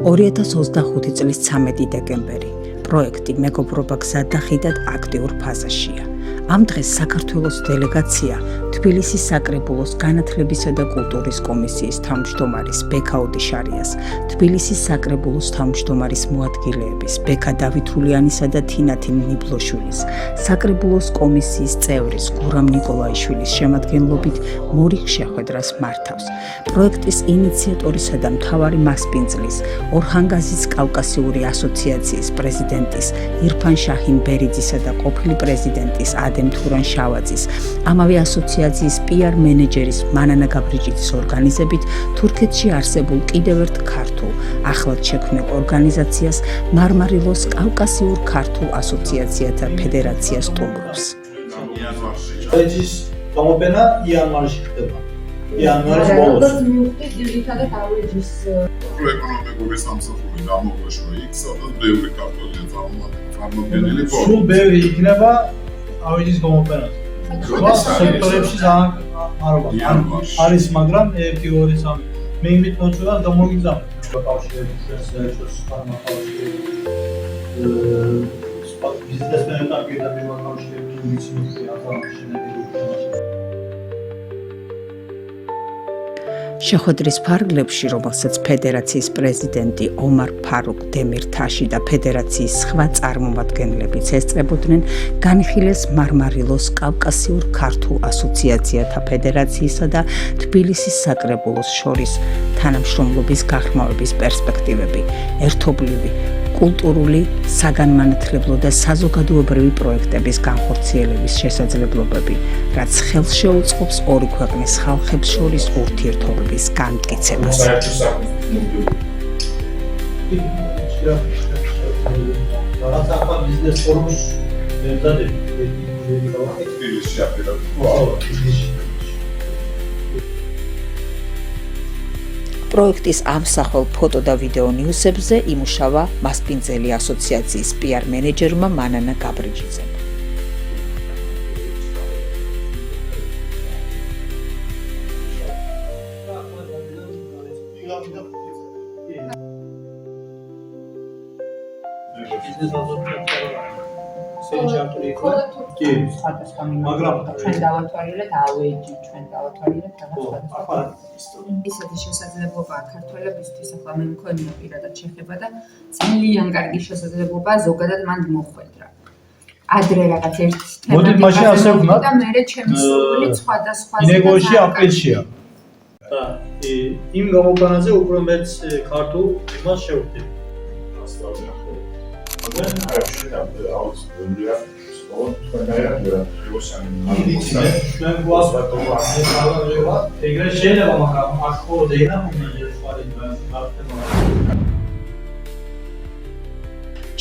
2025 წლის 13 დეკემბერი. პროექტი მეგობრობა გზად და ხიდად აქტიურ ფაზაშია. ამ დღეს საქართველოს დელეგაცია თბილისის საკრებულოს განათლებისა და კულტურის კომისიის თავმჯდომარის ბექა ოდიშარიას, თბილისის საკრებულოს თავმჯდომარის მოადგილეების ბექა დავითულიანისა და თინათინ ნიბლოშვილის, საკრებულოს კომისიის წევრის გურამ ნიკოლაიშვილის შემადგენლობით მორიგ შეხვედრას მართავს. პროექტის ინიციატორისა და მთავარი მასპინძლის ორჰანგაზის კავკასიური ასოციაციის პრეზიდენტის ირფან შაჰინ ბერიძისა და ყოფილი პრეზიდენტის ადემ თურან შავაძის, ამავე ასოციაციის PR მენეჯერის მანანა გაბრიჯიძის ორგანიზებით თურქეთში არსებულ კიდევ ერთ ქართულ ახლად შექმნილ ორგანიზაციას მარმარილოს კავკასიურ ქართულ ასოციაციათა ფედერაცია სტუმრობს. ეს გამოფენა იანვარში ხდება. იანვარის ბოლოს. ეკონომიკური სამსახური გამოგვაშვა იქ, სადაც ბევრი ქართველია წარმოდგენილი. სულ ბევრი იქნება ავეჯის გამოფენაზე. სექტორებში ძალიან არის, მაგრამ 1-2-3 მე იმით მოწვევას გამოგიგზავნე. კავშირების საერთაშორისო კავშირები ბიზნესმენებთან პირდაპირ კავშირები ვიცნობთ აზერბაიჯანში. შეხვედრის ფარგლებში, რომელსაც ფედერაციის პრეზიდენტი ომარ ფარუკ დემირთაში და ფედერაციის სხვა წარმომადგენლებიც ესწრებოდნენ, განხილეს მარმარილოს კავკასიურ ქართულ ასოციაციათა ფედერაციისა და თბილისის საკრებულოს შორის თანამშრომლობის გახმოვების პერსპექტივები, ერთობლივი კულტურული, საგანმანათლებლო და საზოგადოებრივი პროექტების განხორციელების შესაძლებლობები, რაც ხელს შეუწყობს ორი ქვეყნის ხალხებს შორის ურთიერთობების განმტკიცებას. პროექტის ამსახველ ფოტო და ვიდეო ნიუსებზე იმუშავა მასპინძელი ასოციაციის PR მენეჯერმა მანანა გაბრიჯიძემ. მაგრამ ჩვენ დავათვალიერეთ ავეჯი, ჩვენ დავათვალიერეთ ახლა ისეთი შესაძლებლობაა ქართველებისთვის, ახლა მე მქონია პირადად შეხება და ძალიან კარგი შესაძლებლობაა ზოგადად მან მოხვედრა. ადრე რაღაც ერთ თემატიკაზე და მერე ჩემი სურვილი სხვადასხვა ინეგოში აპრილშია. და იმ გამოფენაზე უფრო მეც ქართულ იმას შევხვდები.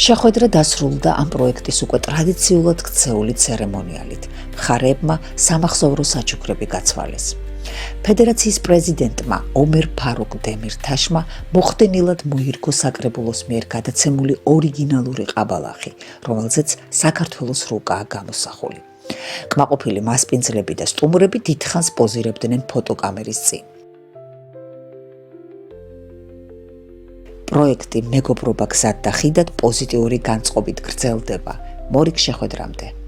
შეხვედრა დასრულდა ამ პროექტის უკვე ტრადიციულად ქცეული ცერემონიალით. მხარეებმა სამახსოვრო საჩუქრები გაცვალეს. ფედერაციის პრეზიდენტმა ომერ ფარუკ დემირთაშმა მოხდენილად მოირგო საკრებულოს მიერ გადაცემული ორიგინალური ყაბალახი, რომელზეც საქართველოს რუკაა გამოსახული. კმაყოფილი მასპინძლები და სტუმრები დიდხანს პოზირებდნენ ფოტოკამერის წინ. პროექტი მეგობრობა გზად და ხიდად პოზიტიური განწყობით გრძელდება. მორიგ შეხვედრამდე.